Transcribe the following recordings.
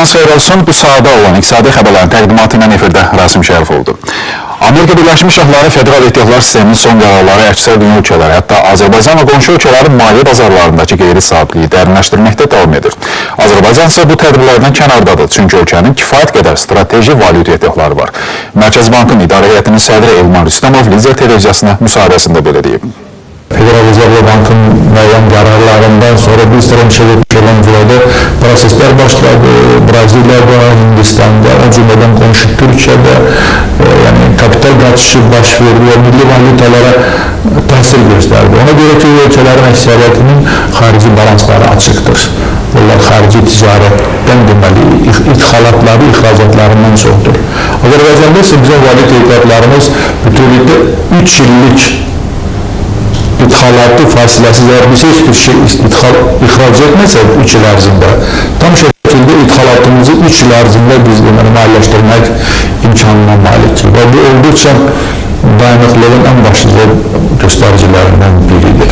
Sabahınız xeyir olsun. Bu sahada olan iqtisadi xəbərlərin təqdimatı ilə efirdə Rasim Şərif oldu. Amerika Birləşmiş Ştatları federal ehtiyatlar sisteminin son qərarları əksər dünya ölkələri, hətta Azərbaycan və qonşu ölkələrin maliyyə bazarlarındakı qeyri-sabitliyi dərinləşdirməkdə davam edir. Azərbaycan isə bu tədbirlərdən kənardadır, çünki ölkənin kifayət qədər strateji valyuta ehtiyatları var. Mərkəz Bankın idarə heyətinin sədri Elmar Rüstəmov Lider televiziyasına müsahibəsində belə deyib. Federal Rezerv Bank'ın müəyyən qərarlarından sonra bir sıra olan burada prosesler başladı. Brezilya'da, Hindistan'da, o cümleden komşu Türkiye'de yani kapital kaçışı baş verdi ve milli valyutalara tesir gösterdi. Ona göre ki ülkelerin ekseriyetinin harici balansları açıktır. Bunlar harici ticaretten demeli, ithalatları, ihracatlarından çoxdur. Azerbaycan'da ise bizim valyuta ehtiyatlarımız bütünlükte 3 yıllık ithalatı fasiləsiz, eğer biz hiçbir şey ihraç etmesek 3 yıl ərzində, tam şekilde ithalatımızı 3 yıl ərzində biz maliyyələşdirmək imkanına malikdir. Ve bu oldukça dayanıklılığın en başlıca göstericilerinden biridir.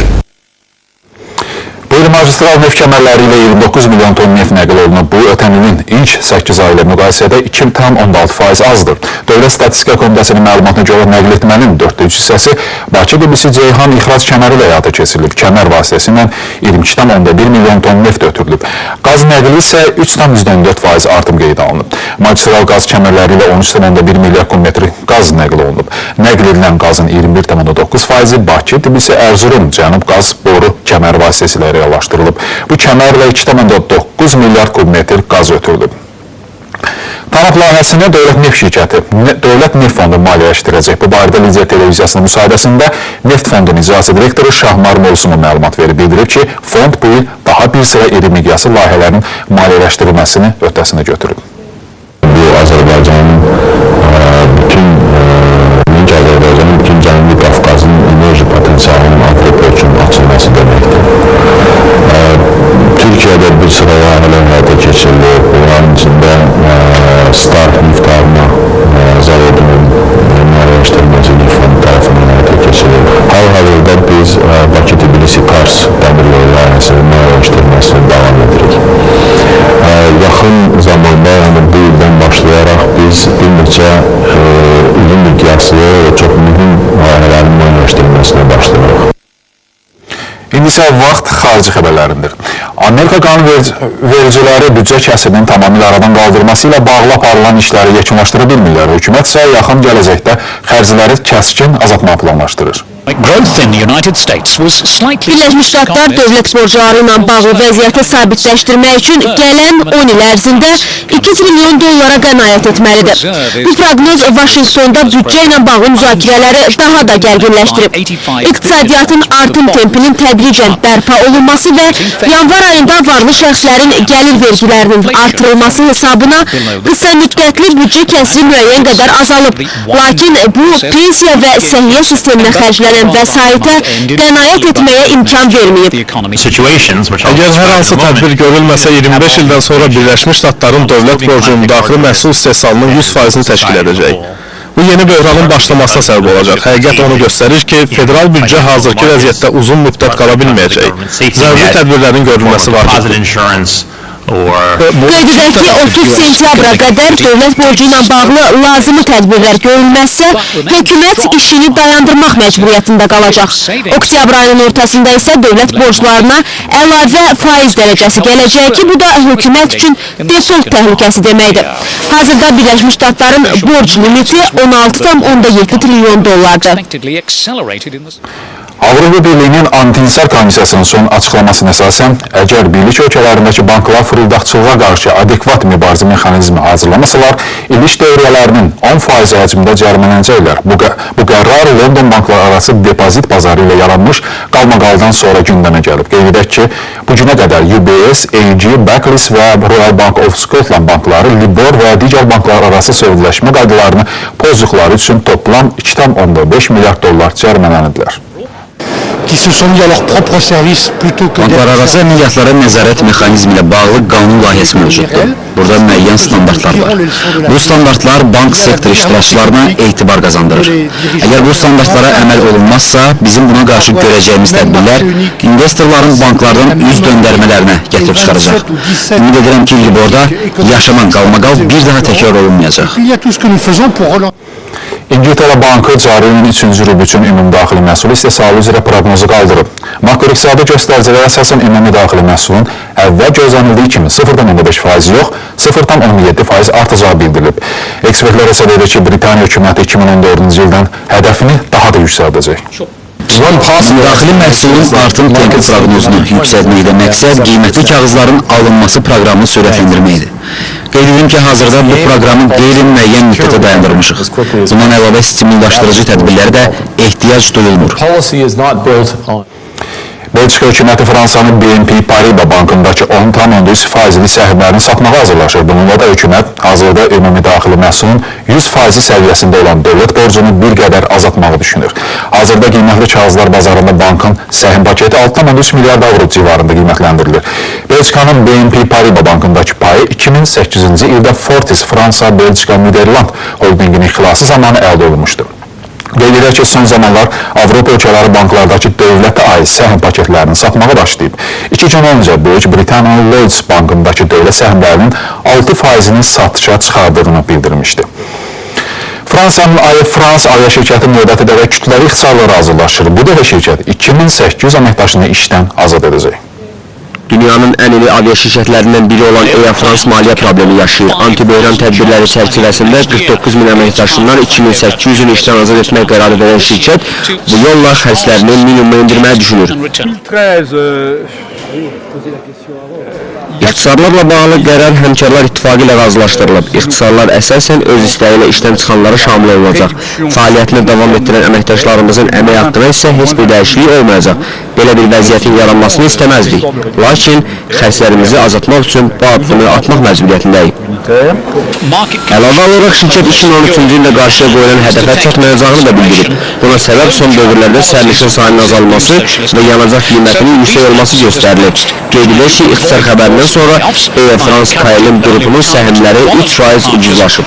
Bu il magistral neft kəmərləri ilə 29 milyon ton neft nəql olunub. Bu, ötən ilin ilk 8 ay ilə müqayisədə 2,6% azdır. Dövlət Statistika Komitəsinin məlumatına görə nəql etmənin 4/3 hissəsi Bakı Tbilisi-Ceyhan ixrac kəməri ilə həyata keçirilib. Kəmər vasitəsilə 22,1 milyon ton neft ötürülüb. Qaz nəqli isə 3,4% artım qeydə alınıb. Magistral qaz kəmərləri ilə 13,1 milyar kubmetr qaz nəql olunub. Nəql edilən qazın 21,9%-i Bakı, Tbilisi, Erzurum, Cənub qaz boru kəmər vasitəsilə reallaşdırılıb. Bu kəmərlə 2,9 milyar kubmetr qaz ötürülüb. Tanap layihəsini Dövlət Neft Şirkəti, Dövlət Neft Fondu maliyyələşdirəcək. Bu barədə Lider televiziyasının müsahibəsində Neft Fondunun icrası direktoru Şahmar Molsumu məlumat verib, bildirib ki, fond bu il daha bir sıra iri miqyaslı layihələrin maliyyələşdirilməsini öhdəsinə götürüb. Bu Azərbaycanın bütün Cənubi Qafqazın enerji potensialının Avropa üçün açılması deməkdir. Türkiye'de bir sıra layihələr həyata keçirilir. Bunların içində Star Niftarma zavodunun maliyyələşdirilməsi fond tərəfindən həyata keçirilir. Hal-hazırda biz Bakı Tbilisi Kars dəmirləri layihəsinin maliyyələşdirilməsini davam edirik. Yaxın zamanda, yəni bu ildən başlayaraq biz bir neçə iri miqyaslı və çox mühüm layihələrin maliyyələşdirilməsinə başlayırıq. İndi isə vaxt xarici xəbərlərindir. Amerika qanunvericiləri büdcə kəsirinin tamamilə aradan qaldırması ilə bağlı aparılan işləri yekunlaşdıra bilmirlər. Hökumət isə yaxın gələcəkdə xərcləri kəskin azaltmağı planlaşdırır. Birləşmiş Ştatlar dövlət borcları ilə bağlı vəziyyəti sabitləşdirmək üçün gələn 10 il ərzində 2 trilyon dollara qənaət etməlidir. Bu proqnoz Vaşinqtonda büdcə ilə bağlı müzakirələri daha da gərginləşdirib. İqtisadiyyatın artım tempinin tədricən bərpa olunması və yanvar ayında varlı şəxslərin gəlir vergilərinin artırılması hesabına qısa müddətli büdcə kəsiri müəyyən qədər azalıb. Lakin bu pensiya və səhiyyə sisteminə xərclənən vəsaitə qənaət etməyə imkan verməyib. Əgər hər hansı tədbir görülməsə 25 ildən sonra Birləşmiş Ştatların dövlət borcunun daxili məhsul istehsalının 100%-ni təşkil edəcək. Bu yeni böhranın başlamasına səbəb olacaq. Həqiqət onu göstərir ki, federal büdcə hazırki vəziyyətdə uzun müddət qala bilməyəcək. Zəruri tədbirlərin görülməsi vacibdir. Qeyd edək ki, 30 sentyabra qədər dövlət borcu ilə bağlı lazımi tədbirlər görülməzsə, hökumət işini dayandırmaq məcburiyyətində qalacaq. Oktyabr ayının ortasında isə dövlət borclarına əlavə faiz dərəcəsi gələcək ki, bu da hökumət üçün default təhlükəsi deməkdir. Hazırda Birləşmiş Ştatların borc limiti 16,7 trilyon dollardır. Avropa Birliyinin Anti-İnsar Komissiyasının son açıqlamasına əsasən, əgər birlik ölkələrindəki banklar fırıldaqçılığa qarşı adekvat mübarizə mexanizmi hazırlamasalar, iliş dövrələrinin 10% həcmində cərimələnəcəklər. Bu qərar London banklar arası depozit bazarı ilə yaranmış qalmaqaldan sonra gündəmə gəlib. Qeyd edək ki, bu günə qədər UBS, AG, Barclays və Royal Bank of Scotland bankları Libor və digər banklar arası sövdələşmə qaydalarını pozduqları üçün toplam 2,5 milyard dollar cərimələnidilər. qui se sont mis à leur propre service plutôt que Banklararası əməliyyatlara nəzarət mexanizmi ilə bağlı qanun layihəsi mövcuddur. Burada müəyyən standartlar var. Bu standartlar bank sektor iştirakçılarına etibar qazandırır. Əgər bu standartlara əməl olunmazsa, bizim buna qarşı görəcəyimiz tədbirlər investorların banklardan üz döndərmələrinə gətirib çıxaracaq. Ümid edirəm ki, Liborda yaşanan qalmaqal bir daha təkrar olunmayacaq. il y a tout ce que nous faisons pour relancer. İngiltərə Bankı cari ilin 3-cü rübü üçün ümumi daxili məhsulu istehsalı üzrə proqnozu qaldırıb. Makroiqtisadi göstəricilərə əsasən ümumi daxili məhsulun əvvəl gözlənildiyi kimi 0,5% yox, 0,17% artacağı bildirilib. Ekspertlər hesab edir ki, Britaniya hökuməti 2014-cü ildən hədəfini daha da yüksəldəcək. Daxili məhsulun artım tempi proqnozunu yüksəltməkdə məqsəd qiymətli kağızların alınması proqramını sürətləndirməkdir. Qeyd edim ki, hazırda bu proqramı qeyri-müəyyən müddətə dayandırmışıq. Bundan əlavə stimullaşdırıcı tədbirlərə də ehtiyac duyulmur. Belçika hökuməti Fransanın BNP Paribas bankındakı 10,3%li səhmlərini satmağa hazırlaşır. Bununla da hökumət hazırda ümumi daxili məhsulun 100% səviyyəsində olan dövlət borcunu bir qədər azaltmağı düşünür. Hazırda qiymətli kağızlar bazarında bankın səhm paketi 6,3 milyard avro civarında qiymətləndirilir. Belçikanın BNP Paribas bankındakı payı 2008-ci ildə Fortis Fransa, Belçika, Niderland holdinginin ixtilası zamanı əldə olunmuşdur. Qeyd edək ki, son zamanlar Avropa ölkələri banklardakı dövlətə aid səhm paketlərini satmağa başlayıb. 2 gün öncə Böyük Britaniyanın Lloyds bankındakı dövlət səhmlərinin 6%-nin satışa çıxardığını bildirmişdi. Fransanın Air France avia şirkəti növbəti dəfə kütləvi ixtisarlara hazırlaşır. Bu dəfə şirkət 2800 əməkdaşını işdən azad edəcək. Dünyanın ən iri avia şirkətlərindən biri olan Air France maliyyə problemi yaşayır. Anti-böhran tədbirləri çərçivəsində 49 min əməkdaşından 2800-ünü işdən azad etmək qərarı verən şirkət bu yolla xərclərini minimuma endirməyi düşünür. İxtisarlarla bağlı qərar Həmkarlar İttifaqı ilə razılaşdırılıb. İxtisarlar əsasən öz istəyi ilə işdən çıxanlara şamil olunacaq. Fəaliyyətini davam etdirən əməkdaşlarımızın əmək haqqına isə heç bir dəyişiklik olmayacaq. Belə bir vəziyyətin yaranmasını istəməzdik. Lakin xərclərimizi azaltmaq üçün bu addımı atmaq məcburiyyətindəyik. Əlavə olaraq şirkət 2013-cü ildə qarşıya qoyulan hədəfə çatmayacağını da bildirib. Buna səbəb son dövrlərdə sərnişin sayının azalması və yanacaq qiymətinin yüksək olması göstərilir. Qeyd edilir ki, ixtisar xəbərindən sonra Air France KLM qrupunun səhmləri 3% ucuzlaşıb.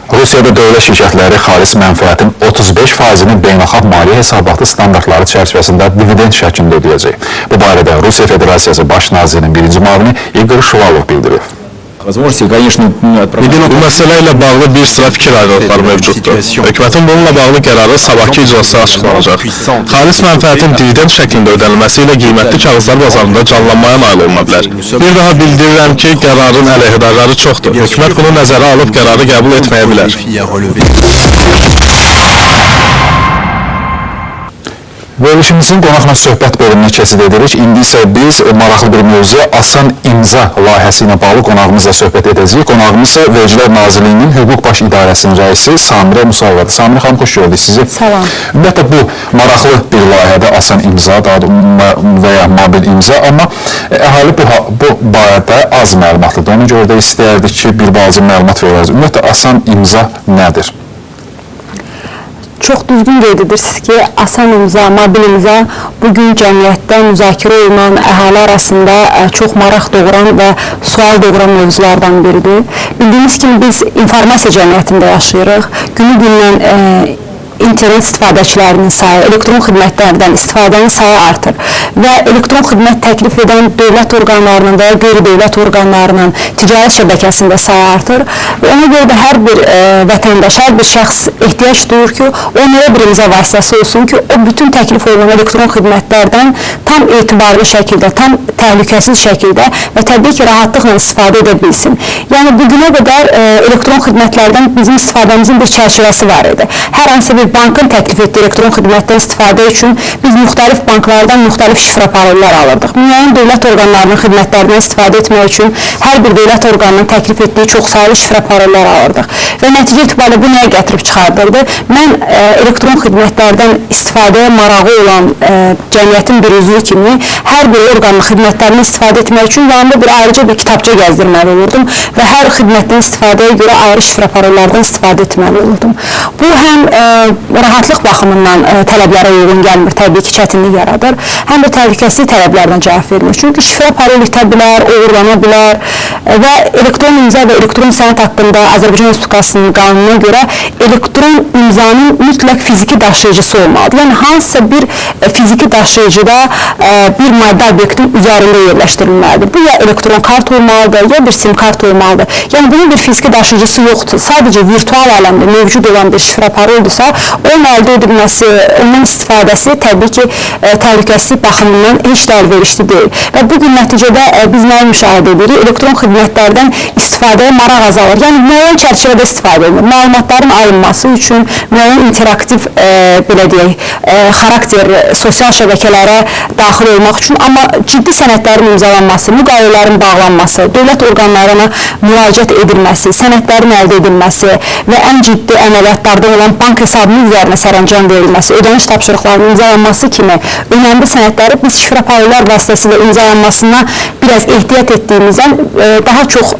Rusiyada dövlət şirkətləri xalis mənfəətin 35%-ni beynəlxalq maliyyə hesabatı standartları çərçivəsində dividend şəklində ödəyəcək. Bu barədə Rusiya Federasiyası Baş nazirinin birinci müavini Igor Şuvalov bildirib. Bu məsələ ilə bağlı bir sıra fikir ayrılıqları mövcuddur. Hökumətin bununla bağlı qərarı sabahki iclasda açıqlanacaq. Xalis mənfəətin dividend şəklində ödənilməsi ilə qiymətli kağızlar bazarında canlanmaya nail oluna bilər. Bir daha bildirirəm ki, qərarın əleyhidarları çoxdur. Hökumət bunu nəzərə alıb qərarı qəbul etməyə bilər. Verilişimizin qonaqla söhbət bölümünə keçid edirik. İndi isə biz maraqlı bir mövzuya Asan İmza layihəsi ilə bağlı qonağımızla söhbət edəcəyik. Qonağımız Vergilər Nazirliyinin Hüquq Baş İdarəsinin rəisi Samirə Musayevadır. Samirə xanım, xoş gördük sizi. Salam. Ümumiyyətlə bu maraqlı bir layihədə Asan İmza və ya mobil imza, amma əhali bu barədə az məlumatlıdır. Ona görə də istəyərdik ki, bir balaca məlumat verərsiniz. Ümumiyyətlə Asan İmza nədir? Çox düzgün qeyd edirsiniz ki, Asan İmza, mobil imza bugün cəmiyyətdə müzakirə olunan əhali arasında çox maraq doğuran və sual doğuran mövzulardan biridir. Bildiyimiz kimi biz informasiya cəmiyyətində yaşayırıq. Günü-gündən internet istifadəçilərinin sayı, elektron xidmətlərdən istifadənin sayı artır və elektron xidmət təklif edən dövlət orqanlarının və ya qeyri-dövlət orqanlarının ticarət şəbəkəsində sayı artır və ona görə də hər bir vətəndaş, hər bir şəxs ehtiyac duyur ki, onlara bir imza vasitəsi olsun ki, o bütün təklif olunan elektron xidmətlərdən tam etibarlı şəkildə, tam təhlükəsiz şəkildə və təbii ki, rahatlıqla istifadə edə bilsin. Yəni, bugünə qədər elektron xidmətlərdən bizim istifadəmizin bir çərçivəsi var idi. Hər hansı bir bankın təklif etdiyi elektron xidmətdən istifadə üçün biz müxtəlif banklardan müxtəlif şifrə parollar alırdıq. Müəyyən dövlət orqanlarının xidmətlərindən istifadə etmək üçün hər bir dövlət orqanının təklif etdiyi çoxsaylı şifrə parollar alırdıq. Və nəticə etibarilə bu nəyə gətirib çıxardırdı? Mən elektron xidmətlərdən istifadəyə marağı olan cəmiyyətin bir üzvü kimi hər bir orqanın xidmətlərini istifadə etmək üçün yanında bir ayrıca bir kitabça gəzdirməli olurdum və hər xidmətdən istifadəyə görə ayrı şifrə parollardan istifadə etməli olurdum. Bu həm rahatlıq baxımından tələblərə uyğun gəlmir, təbii ki, çətinlik yaradır. Həm də təhlükəsizlik tələblərinə cavab vermir. Çünki şifrə parol itə bilər, uğurlana bilər və elektron imza və elektron sənəd haqqında Azərbaycan Respublikasının qanununa görə elektron imzanın mütləq fiziki daşıyıcısı olmalıdır. Yəni, hansısa bir fiziki daşıyıcıda bir maddə obyektin üzərində yerləşdirilməlidir. Bu ya elektron kart olmalıdır, ya bir sim kart olmalıdır. Yəni, bunun bir fiziki daşıyıcısı yoxdur. Sadəcə virtual aləmdə mövcud olan bir şifrə paroldursa, onun əldə edilməsi, onun istifadəsi təbii ki, təhlükəsizlik baxımından heç də əlverişli deyil. Və bugün nəticədə biz nəyi müşahidə edirik? Elektron xidmətlərdən istifadəyə maraq azalır. Yəni, müəyyən çərçivədə istifadə edilir. Məlumatların alınması üçün, müəyyən interaktiv, belə deyək, xarakter, sosial şəbəkələrə daxil olmaq üçün, amma ciddi sənədlərin imzalanması, müqavilələrin bağlanması, dövlət orqanlarına müraciət edilməsi, sənədlərin əldə edilməsi və ən ciddi əməliyyatlarda olan bank hesabının üzərinə sərəncam verilməsi, ödəniş tapşırıqlarının imzalanması kimi önəmli sənədləri biz şifrə parollar vasitəsilə imzalanmasına biraz ehtiyat etdiyimizdən daha çox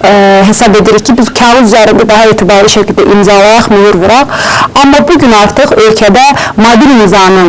hesab edirik ki, biz kağız üzərində daha etibarlı şəkildə imzalayaq, mühür vuraq. Amma bugün artıq ölkədə mobil imzanın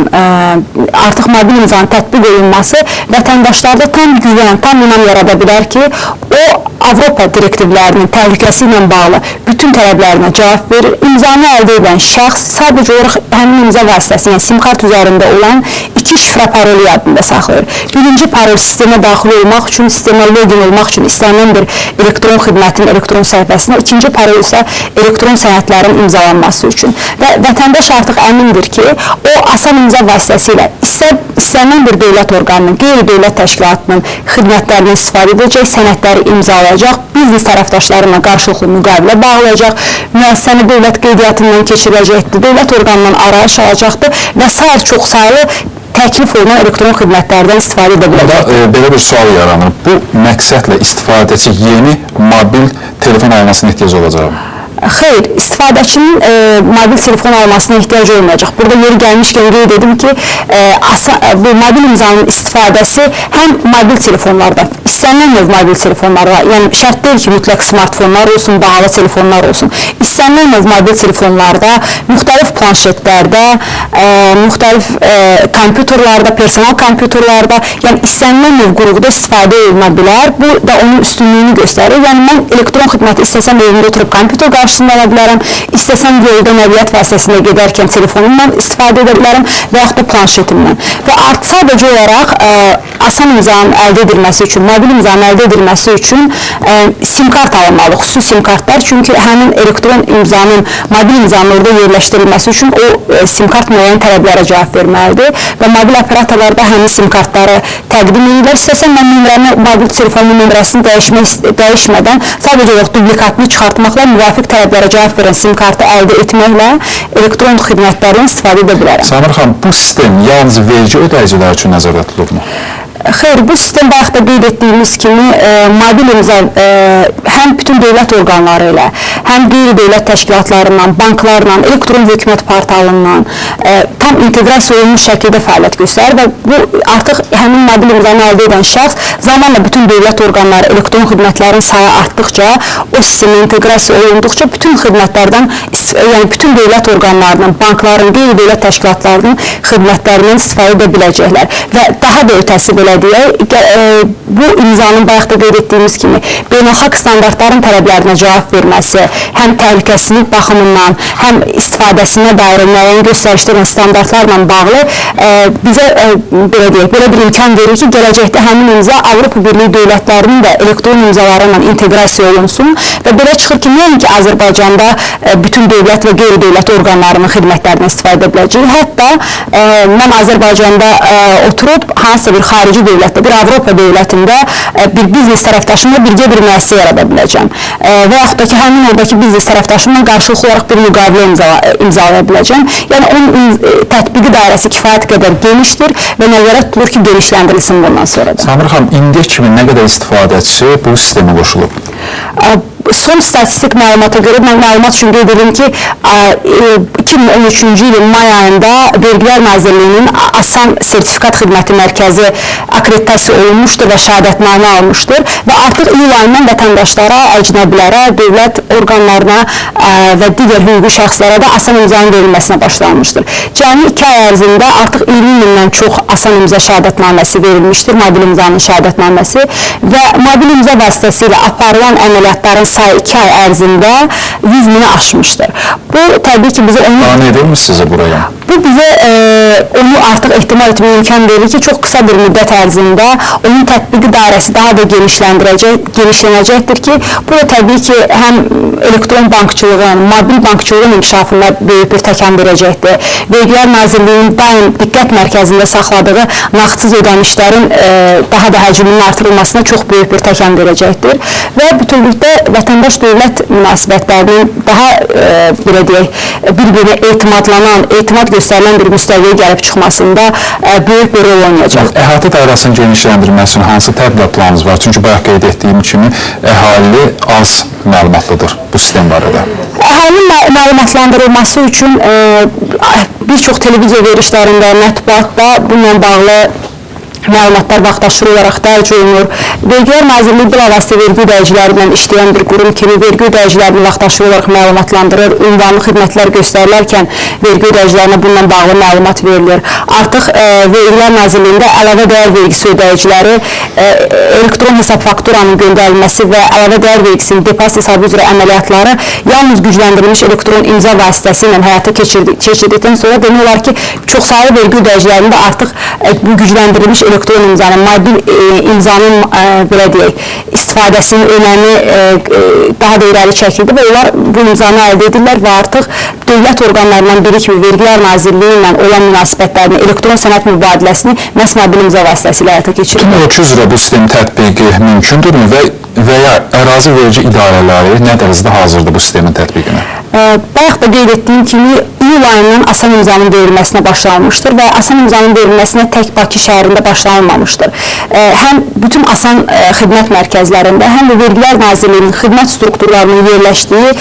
tətbiq olunması vətəndaşlarda tam güvən, tam inan yarada bilər ki, o Avropa direktivlərinin təhlükəsi ilə bağlı bütün tələblərinə cavab verir. İmzanı əldə edən şəxs sadəcə olaraq həmin imza vasitəsi, yəni sim kart üzərində olan iki şifrə parolu yadında saxlayır. Birinci parol sistemə daxil olmaq üçün, sistemə login olmaq üçün istənilən bir elektron xidmətin elektron səhifəsinə, ikinci parol isə elektron sənədlərin imzalanması üçün. Və vətəndaş artıq əmindir ki, o asan imza vasitəsilə istənilən bir dövlət orqanının, qeyri-dövlət təşkilatının xidmətlərini istifadə edəcək, sənədləri imzalayacaq, biznes tərəfdaşlarına qarşılıqlı müqavilə bağlayacaq, müəssisəni dövlət qeydiyyatından keçiriləcəkdir, dövlət orqanından arayış alacaqdır və sair çox sayılı təklif olunan elektron xidmətlərdən istifadə edə biləcəkdir. Belə bir sual yaranır. Bu məqsədlə istifadəçi yeni mobil telefon almasına ehtiyac olacaq. Xeyr, istifadəçinin mobil telefon almasına ehtiyac olmayacaq. Burada yeri gəlmişkən qeyd edim ki, bu mobil imzanın istifadəsi həm mobil telefonlarda, istənilən növ mobil telefonlarda, yəni şərt deyil ki, mütləq smartfonlar olsun, bahalı telefonlar olsun. İstənilən növ mobil telefonlarda, müxtəlif planşetlərdə, müxtəlif kompüterlarda, personal kompüterlarda, yəni istənilən növ qurğuda istifadə oluna bilər. Bu da onun üstünlüyünü göstərir. Yəni mən elektron xidməti istəsəm evimdə oturub kompüter qarşısında ala bilərəm, istəsəm yolda nəqliyyat vasitəsində gedərkən telefonumdan istifadə edə bilərəm və yaxud da planşetimdən. Və sadəcə olaraq asan imzanın əldə edilməsi üçün, mobil imzanın əldə edilməsi üçün sim kart alınmalı, xüsusi sim kartlar. Çünki həmin elektron imzanın, mobil imzanın orada yerləşdirilməsi üçün o sim kart müəyyən tələblərə cavab verməlidir və mobil operatorlarda həmin sim kartları təqdim edirlər. İstəsəm mən nömrəni, mobil telefonun nömrəsini dəyişmədən sadəcə olaraq duplikatını çıxartmaqla müvafiq tələblərə cavab verən sim kartı əldə etməklə elektron xidmətlərdən istifadə edə bilərəm. Samir xanım, bu sistem yalnız vergi ödəyicilər üçün nəzərdə tutulubmu? Xeyr, bu sistem bayaq da qeyd etdiyimiz kimi mobil imza həm bütün dövlət orqanları ilə, həm qeyri-dövlət təşkilatlarından, banklarla, elektron hökumət portalından tam inteqrasiya olunmuş şəkildə fəaliyyət göstərir və bu artıq həmin mobil imzanı əldə edən şəxs zamanla bütün dövlət orqanları, elektron xidmətlərin sayı artdıqca, o sistemə inteqrasiya olunduqca bütün xidmətlərdən, yəni bütün dövlət orqanlarının, bankların, qeyri-dövlət təşkilatlarının xidmətlərindən istifadə edə biləcəklər və daha da ötəsi belə deyək, bu imzanın bayaq da qeyd etdiyimiz kimi beynəlxalq standartların tələblərinə cavab verməsi, həm təhlükəsizlik baxımından, həm istifadəsinə dair müəyyən göstərişlərlə standartlarla bağlı bizə belə deyək, belə bir imkan verir ki, gələcəkdə həmin imza Avropa Birliyi dövlətlərinin də elektron imzaları ilə inteqrasiya olunsun və belə çıxır ki, nəinki Azərbaycanda bütün dövlət və qeyri-dövlət orqanlarının xidmətlərindən istifadə edə biləcək. Hətta mən Azərbaycanda oturub hansısa bir xarici dövlətdə, bir Avropa dövlətində bir biznes tərəfdaşımla birgə bir müəssisə yarada biləcəm. Və yaxud da ki, həmin oradakı biznes tərəfdaşımla qarşılıqlı olaraq bir müqavilə imzalaya biləcəm. Yəni, onun tətbiqi dairəsi kifayət qədər genişdir və nəzərə tutulur ki, genişləndirilsin bundan sonra da. Samir xanım, indiyə kimi nə qədər istifadəçi bu sistemə qoşulub? son statistik məlumata görə, mən məlumat üçün qeyd edim ki, 2013-cü ilin may ayında Vergilər Nazirliyinin Asan Sertifikat Xidməti Mərkəzi akreditasiya olunmuşdur və şəhadətnamə almışdır və artıq iyul ayından vətəndaşlara, əcnəbilərə, dövlət orqanlarına və digər hüquqi şəxslərə də asan imzanın verilməsinə başlanmışdır. Cəmi 2 ay ərzində artıq 20 mindən çox asan imza şəhadətnaməsi verilmişdir, mobil imzanın şəhadətnaməsi və mobil imza vasitəsilə aparılan əməliyyatların sayı 2 ay ərzində 100 mini aşmışdır. Bu, təbii ki, bizə onu... Qane edilmiş sizə buraya? Bu bizə onu artıq ehtimal etməyə imkan verir ki, çox qısa bir müddət ərzində onun tətbiqi dairəsi daha da genişlənəcəkdir ki, bu da təbii ki, həm elektron bankçılığın, mobil bankçılığın inkişafına böyük bir təkan verəcəkdir. Vergilər Nazirliyinin daim diqqət mərkəzində saxladığı nağdsız ödənişlərin daha da həcminin artırılmasına çox böyük bir təkan verəcəkdir və bütünlükdə vətəndaş-dövlət münasibətlərinin daha belə deyək, bir-birinə etimad göstərilən bir müstəviyə gəlib çıxmasında böyük bir rol oynayacaq. Əhatə dairəsinin genişləndirilməsi üçün hansı tədbir planınız var? Çünki bayaq qeyd etdiyim kimi əhali az məlumatlıdır bu sistem barədə. Əhalinin məlumatlandırılması üçün bir çox televiziya verişlərində, mətbuatda bununla bağlı məlumatlar vaxtaşırı olaraq dərc olunur. Vergilər Nazirliyi bilavasitə vergi ödəyiciləri ilə işləyən bir qurum kimi vergi ödəyicilərini vaxtaşırı olaraq məlumatlandırır, ünvanlı xidmətlər göstərilərkən vergi ödəyicilərinə bununla bağlı məlumat verilir. Artıq Vergilər Nazirliyində əlavə dəyər vergisi ödəyiciləri elektron hesab fakturanın göndərilməsi və əlavə dəyər vergisinin depozit hesabı üzrə əməliyyatları yalnız gücləndirilmiş elektron imza vasitəsilə həyata keçirdikdən sonra demək olar ki, çoxsaylı vergi ödəyicilərində artıq bu gücləndirilmiş elektron imzanın, mobil imzanın belə deyək, istifadəsinin önəmi daha da irəli çəkildi və onlar bu imzanı əldə edirlər və artıq dövlət orqanlarından biri kimi Vergilər Nazirliyi ilə olan münasibətlərini, elektron sənəd mübadiləsini məhz mobil imza vasitəsilə həyata keçirir. Tüm ölçü üzrə bu sistemin tətbiqi mümkündürmü və ya ərazi verici idarələri nə dərəcədə hazırdır bu sistemin tətbiqinə? Bayaq da qeyd etdiyim kimi iyul ayından asan imzanın verilməsinə başlanmışdır və asan imzanın verilməsinə tək Bakı şəhərində başlanılmamışdır. Həm bütün asan xidmət mərkəzlərində, həm də Vergilər Nazirliyinin xidmət strukturlarının yerləşdiyi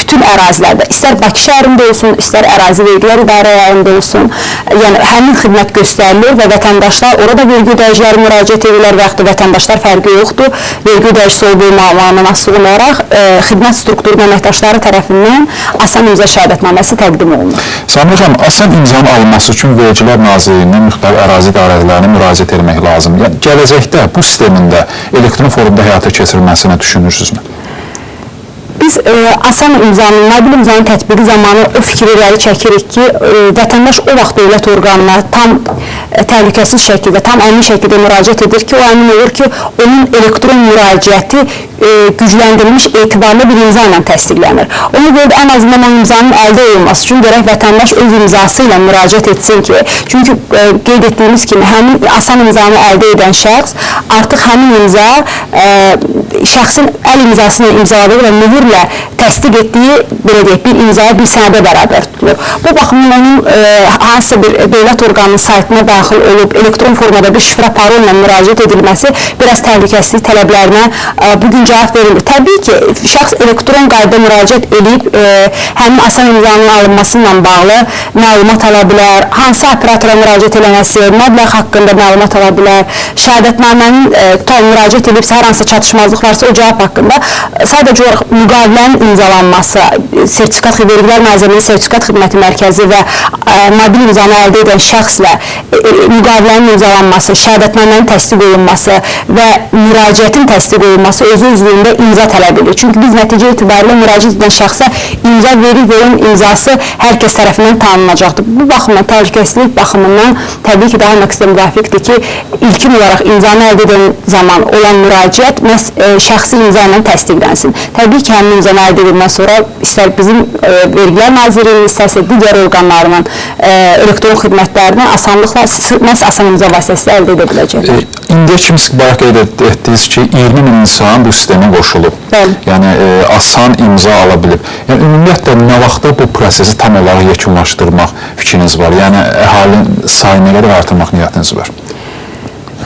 bütün ərazilərdə, istər Bakı şəhərində olsun, istər ərazi vergilər idarələrində olsun, yəni həmin xidmət göstərilir və vətəndaşlar orada vergi ödəyiciləri müraciət edirlər və yaxud da vətəndaşlar fərqi yoxdur. Vergi ödəyicisi olmalarından asılı olaraq xidmət strukturunun əməkdaşları tərəfindən asan imza şəhadətnaməsi təqdim olunur. Samir xanım, asan imzanın alınması üçün Vergilər Nazirliyinin müxtəlif ərazi idarələrinə müraciət etmək lazımdır. Yəni, gələcəkdə bu sistemin də elektron formada həyata keçirilməsini düşünürsünüzmü? Biz asan imzanın, mobil imzanın tətbiqi zamanı o fikirləri çəkirik ki, vətəndaş o vaxt dövlət orqanına tam təhlükəsiz şəkildə, tam əmin şəkildə müraciət edir ki, o əmin olur ki, onun elektron müraciəti gücləndirilmiş etibarlı bir imza ilə təsdiqlənir. Ona görə də ən azından o imzanın əldə olunması üçün gərək vətəndaş öz imzası ilə müraciət etsin ki, çünki qeyd etdiyimiz kimi həmin asan imzanı əldə edən şəxs artıq həmin imza şəxsin əl imzasını imzaladığı və mühürlə təsdiq etdiyi belə deyək, bir imzaya bir sənədə bərabər tutulur. Bu baxımdan onun hansısa bir dövlət orqanının saytına daxil olub elektron formada bir şifrə parolla müraciət edilməsi biraz təhlükəsizlik tələblərinə bugün cavab verilir. Təbii ki, şəxs elektron qayda müraciət edib həmin asan imzanın alınmasıyla bağlı məlumat ala bilər, hansı operatora müraciət eləməsi, məbləğ haqqında məlumat ala bilər, şəhadətnamənin müraciət edibsə hər hansı çatışmazlıq varsa o cavab haqqında sadəcə olaraq müqavilənin imzalanması, Vergilər Nazirliyinin Sertifikat Xidməti Mərkəzi və mobil imzanı əldə edən şəxslə müqavilənin imzalanması, şəhadətnamənin təsdiq olunması və müraciətin təsdiq olunması özü üzründə imza tələb edir. Çünki biz nəticə itibarilə müraciət edən şəxsə imza verir və onun imzası hər kəs tərəfindən tanınacaqdır. Bu baxımdan, təhlükəsizlik baxımından təbii ki, daha məqsədə müvafiqdir ki, ilkin olaraq imzanı əldə edən zaman olan müraciət məhz şəxsi imza ilə təsdiqlənsin. Təbii ki, həmin imzanı əldə edildən sonra istər bizim Vergilər Nazirliyi, istərsə digər orqanlarının elektron xidmətlərini asanlıqla məhz asan imza vasitəsilə əldə edə biləcək. İndiyə kimi bayaq qeyd etdiniz ki, 20 min insan bu sistemə qoşulub. Yəni, asan imza ala bilib. Yəni, ümumiyyətlə, nə vaxtda bu prosesi tam olaraq yekunlaşdırmaq fikriniz var? Yəni, əhalinin sayını nə qədər artırmaq niyyətiniz var?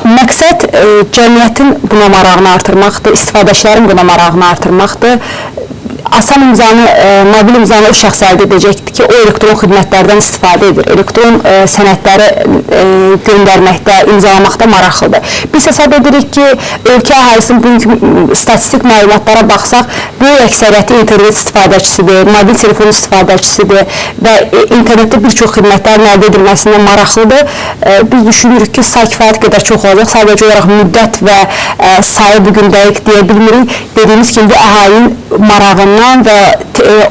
Məqsəd cəmiyyətin buna marağını artırmaqdır, istifadəçilərin buna marağını artırmaqdır. Asan imzanı, mobil imzanı o şəxs əldə edəcəkdir ki, o elektron xidmətlərdən istifadə edir, elektron sənədləri göndərməkdə, imzalamaqda maraqlıdır. Biz hesab edirik ki, ölkə əhalisinin bugünkü statistik məlumatlara baxsaq, böyük əksəriyyəti internet istifadəçisidir, mobil telefon istifadəçisidir və internetdə bir çox xidmətlərin əldə edilməsindən maraqlıdır. Biz düşünürük ki, say kifayət qədər çox olacaq, sadəcə olaraq müddət və sayı bugün dəqiq deyə bilmirik. Dediyimiz kimi, əhalinin marağından və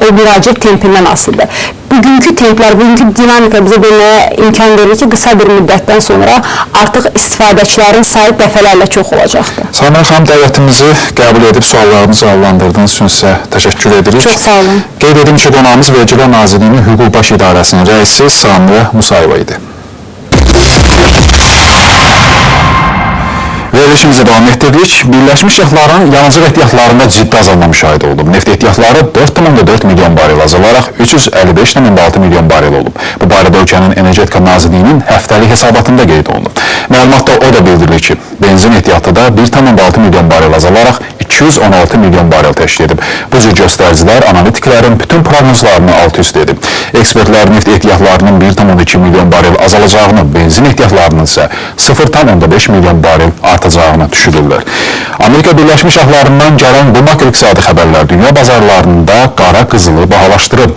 o müraciət tempindən asılıdır. Bugünkü templər, bugünkü dinamika bizə deməyə imkan verir ki, qısa bir müddətdən sonra artıq istifadəçilərin sayı dəfələrlə çox olacaqdır. Samir xanım, dəvətimizi qəbul edib suallarımızı cavablandırdığınız üçün sizə təşəkkür edirik. Çox sağ olun. Qeyd edim ki, qonağımız Vergilər Nazirliyinin Hüquq Baş İdarəsinin rəisi Samir Musayeva idi. Verilişimizi devam etdirdik. Birləşmiş Ştatların yanıcı ehtiyatlarında ciddi azalma müşahidə olunub. Neft ehtiyatları 4,4 milyon barel azalaraq 355,6 milyon barel olub. Bu barədə ölkənin Energetika Nazirliyinin həftəlik hesabatında qeyd olunub. Məlumatda o da bildirilir ki, benzin ehtiyatı da 1,6 milyon barel azalaraq 216 milyon barel təşkil edib. Bu cür göstəricilər analitiklərin bütün proqnozlarını alt-üst edib. Ekspertlər neft ehtiyatlarının 1,2 milyon barel azalacağını, benzin ehtiyatlarının isə 0,5 milyon barel artacağını düşünürlər. Amerika Birləşmiş Ştatlarından gələn bu makroiqtisadi xəbərlər dünya bazarlarında qara qızılı bahalaşdırıb.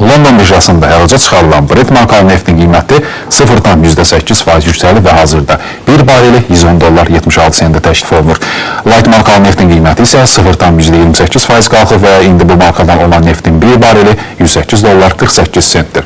London birjasında həraca çıxarılan Brent markalı neftin qiyməti 0,8% yüksəlib və hazırda bir bareli 110 dollar 76 sentə təklif olunur. Light markalı neftin qiyməti isə 0,28% qalxıb və indi bu markadan olan neftin bir bareli 108 dollar 48 sentdir.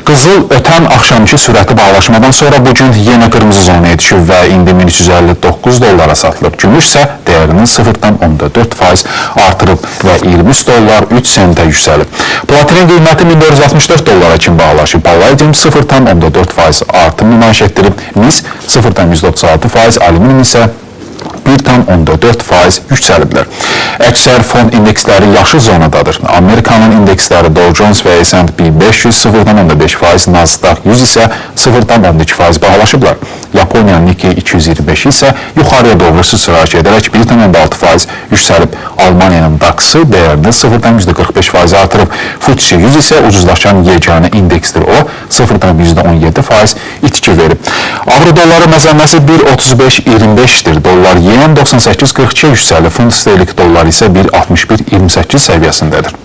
Qızıl ötən axşamki sürətli bağlaşmadan sonra bugün yenə qırmızı zonaya düşüb və indi 1359 dollara satılıb. Gümüş isə dəyərinin 0,14% artırıb və 23 dollar 3 sentə yüksəlib. Platinin qiyməti 1464 dollara kimi bağlaşıb. Palladium 0,14% artım nümayiş etdirib. Mis 0,136%, alüminium isə 1,14% yüksəliblər. Əksər fond indeksləri yaşıl zonadadır. Amerikanın indeksləri Dow Jones və S&P 500 0,15%, Nasdaq 100 isə 0,12% bahalaşıblar. Yaponiyanın Nikkei 225 isə yuxarıya doğru sıçrayış edərək 1,6% yüksəlib. Almaniyanın DAX-ı dəyərini 0,45% artırıb. FTSE 100 isə ucuzlaşan yeganə indeksdir. O 0,17% itki verib. Avro dolları məzəmməsi 1,35-25'dir. Dollar yen 98.42 yüksəlib. Funt sterling dolları isə 1,61-28 səviyyəsindədir.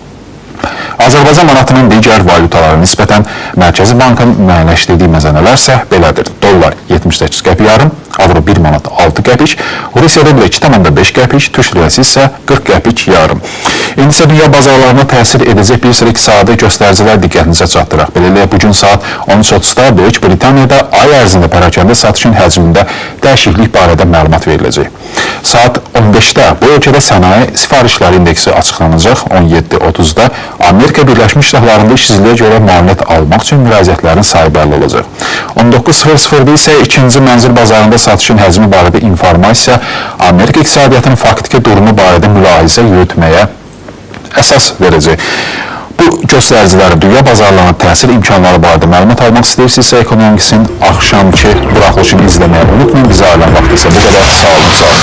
Azərbaycan manatının digər valutalara nisbətən Mərkəzi Bankın müəyyənləşdirdiyi məzənələr isə belədir. Dollar 78 qəpik yarım, avro 1 manat 6 qəpik, Rusiya rubli 2,5 qəpik, Türk lirəsi isə 40 qəpik yarım. İndi isə dünya bazarlarına təsir edəcək bir sıra iqtisadi göstəricilər diqqətinizə çatdıraq. Beləliklə, bugün saat 13:30-da Böyük Britaniyada ay ərzində pərakəndə satışın həcmində dəyişiklik barədə məlumat veriləcək. Saat 15-də bu ölkədə sənaye sifarişləri indeksi açıqlanacaq. 17:30-da Amerika Birləşmiş Ştatlarında işsizliyə görə müavinət almaq üçün müraciətlərin sayı bəlli olacaq. 19:00-da isə ikinci mənzil bazarında satışın həcmi barədə informasiya Amerika iqtisadiyyatının faktiki durumu barədə mülahizə yürütməyə əsas verəcək. Bu göstəriciləri dünya bazarlarına təsir imkanları barədə məlumat almaq istəyirsinizsə Ekonomiks'in axşamki buraxılışını izləməyi unutmayın. Bizə ailən vaxtı isə bu qədər. Sağ olun, sağ olun.